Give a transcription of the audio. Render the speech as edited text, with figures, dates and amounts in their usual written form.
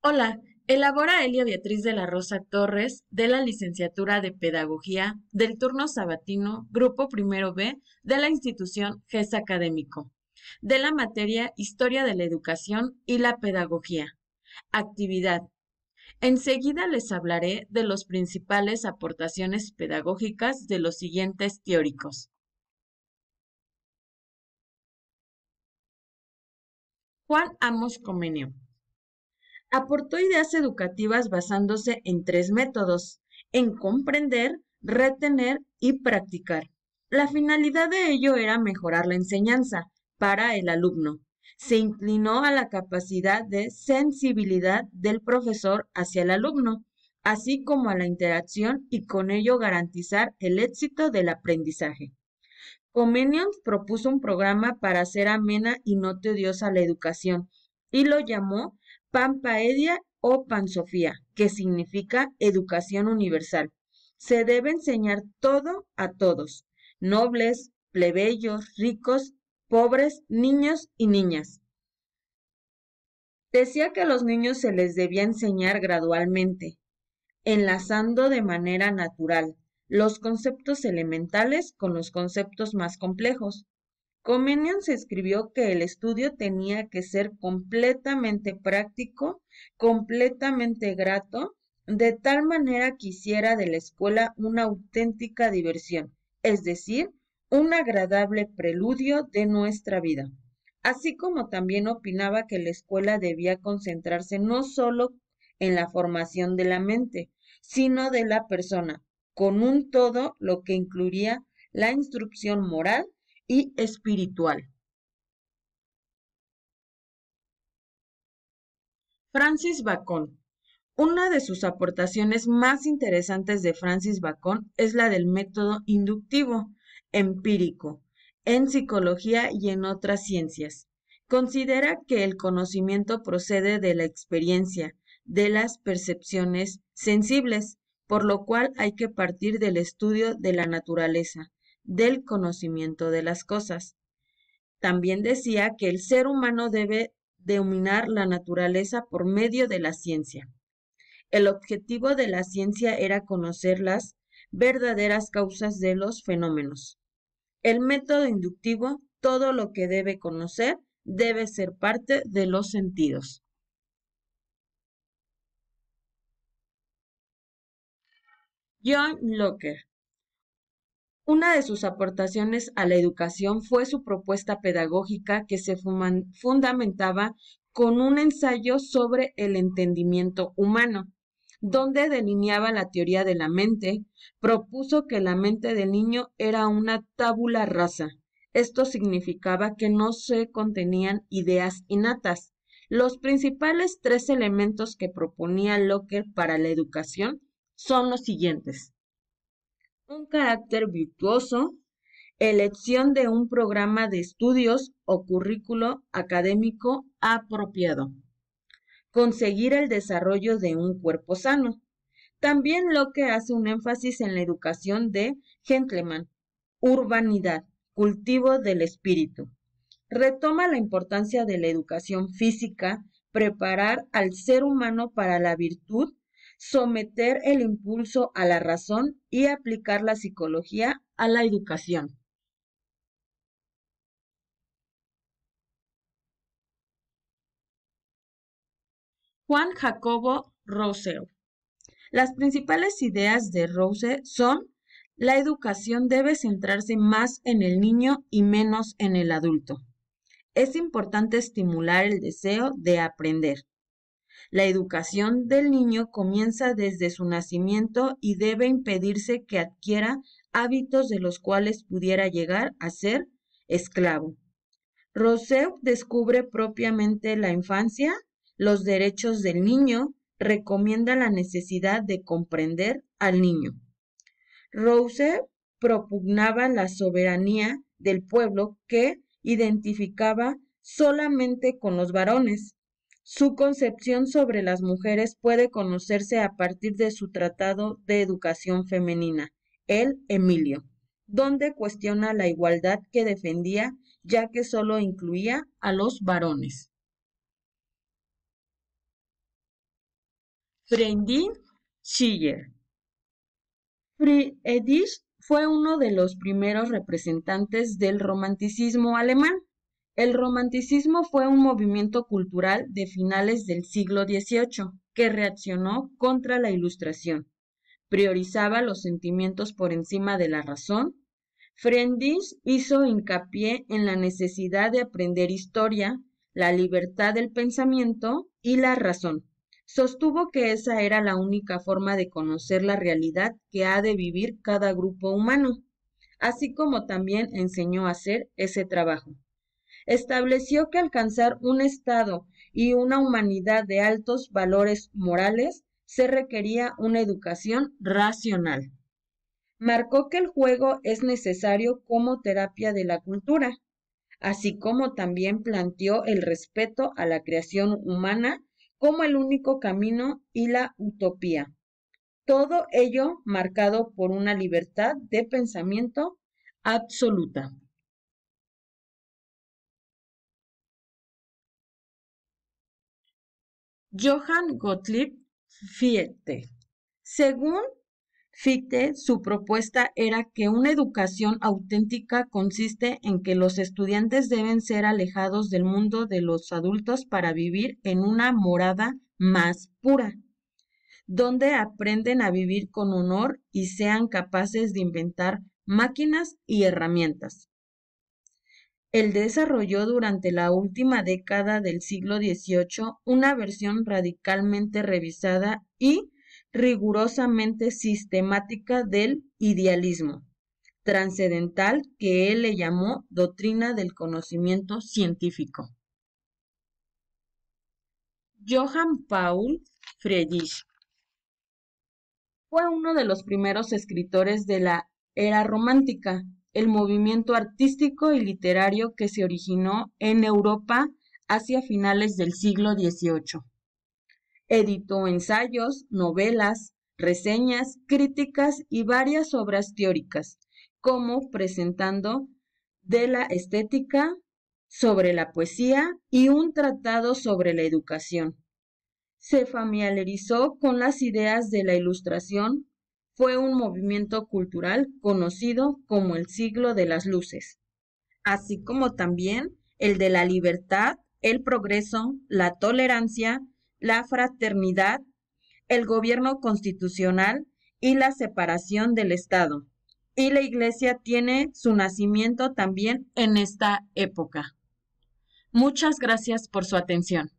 Hola, elabora Elia Beatriz de la Rosa Torres, de la Licenciatura de Pedagogía, del turno sabatino, Grupo Primero B, de la institución GES Académico, de la materia Historia de la Educación y la Pedagogía. Actividad. Enseguida les hablaré de las principales aportaciones pedagógicas de los siguientes teóricos. Juan Amos Comenio. Aportó ideas educativas basándose en tres métodos: en comprender, retener y practicar. La finalidad de ello era mejorar la enseñanza para el alumno. Se inclinó a la capacidad de sensibilidad del profesor hacia el alumno, así como a la interacción y con ello garantizar el éxito del aprendizaje. Comenius propuso un programa para hacer amena y no tediosa la educación y lo llamó Pampaedia o Pansofía, que significa educación universal. Se debe enseñar todo a todos, nobles, plebeyos, ricos, pobres, niños y niñas. Decía que a los niños se les debía enseñar gradualmente, enlazando de manera natural los conceptos elementales con los conceptos más complejos. Comenius escribió que el estudio tenía que ser completamente práctico, completamente grato, de tal manera que hiciera de la escuela una auténtica diversión, es decir, un agradable preludio de nuestra vida. Así como también opinaba que la escuela debía concentrarse no solo en la formación de la mente, sino de la persona, con un todo lo que incluiría la instrucción moral y espiritual. Francis Bacon. Una de sus aportaciones más interesantes de Francis Bacon es la del método inductivo, empírico, en psicología y en otras ciencias. Considera que el conocimiento procede de la experiencia, de las percepciones sensibles, por lo cual hay que partir del estudio de la naturaleza, del conocimiento de las cosas. También decía que el ser humano debe dominar la naturaleza por medio de la ciencia. El objetivo de la ciencia era conocer las verdaderas causas de los fenómenos. El método inductivo, todo lo que debe conocer, debe ser parte de los sentidos. John Locke. Una de sus aportaciones a la educación fue su propuesta pedagógica que se fundamentaba con un ensayo sobre el entendimiento humano, donde delineaba la teoría de la mente. Propuso que la mente del niño era una tabula rasa. Esto significaba que no se contenían ideas innatas. Los principales tres elementos que proponía Locke para la educación son los siguientes: un carácter virtuoso, elección de un programa de estudios o currículo académico apropiado, conseguir el desarrollo de un cuerpo sano. También lo que hace un énfasis en la educación de gentleman, urbanidad, cultivo del espíritu. Retoma la importancia de la educación física, preparar al ser humano para la virtud, someter el impulso a la razón y aplicar la psicología a la educación. Juan Jacobo Rousseau. Las principales ideas de Rousseau son: la educación debe centrarse más en el niño y menos en el adulto. Es importante estimular el deseo de aprender. La educación del niño comienza desde su nacimiento y debe impedirse que adquiera hábitos de los cuales pudiera llegar a ser esclavo. Rousseau descubre propiamente la infancia, los derechos del niño, recomienda la necesidad de comprender al niño. Rousseau propugnaba la soberanía del pueblo que identificaba solamente con los varones. Su concepción sobre las mujeres puede conocerse a partir de su Tratado de Educación Femenina, el Emilio, donde cuestiona la igualdad que defendía, ya que solo incluía a los varones. Friedrich Schiller. Friedrich fue uno de los primeros representantes del romanticismo alemán. El romanticismo fue un movimiento cultural de finales del siglo XVIII que reaccionó contra la Ilustración. Priorizaba los sentimientos por encima de la razón. Friedrich hizo hincapié en la necesidad de aprender historia, la libertad del pensamiento y la razón. Sostuvo que esa era la única forma de conocer la realidad que ha de vivir cada grupo humano, así como también enseñó a hacer ese trabajo. Estableció que alcanzar un estado y una humanidad de altos valores morales se requería una educación racional. Marcó que el juego es necesario como terapia de la cultura, así como también planteó el respeto a la creación humana como el único camino y la utopía. Todo ello marcado por una libertad de pensamiento absoluta. Johann Gottlieb Fichte. Según Fichte, su propuesta era que una educación auténtica consiste en que los estudiantes deben ser alejados del mundo de los adultos para vivir en una morada más pura, donde aprenden a vivir con honor y sean capaces de inventar máquinas y herramientas. Él desarrolló durante la última década del siglo XVIII una versión radicalmente revisada y rigurosamente sistemática del idealismo trascendental que él le llamó doctrina del conocimiento científico. Johann Paul Friedrich fue uno de los primeros escritores de la era romántica, el movimiento artístico y literario que se originó en Europa hacia finales del siglo XVIII. Editó ensayos, novelas, reseñas, críticas y varias obras teóricas, como presentando de la estética, sobre la poesía y un tratado sobre la educación. Se familiarizó con las ideas de la Ilustración. Fue un movimiento cultural conocido como el siglo de las luces, así como también el de la libertad, el progreso, la tolerancia, la fraternidad, el gobierno constitucional y la separación del Estado. Y la Iglesia tiene su nacimiento también en esta época. Muchas gracias por su atención.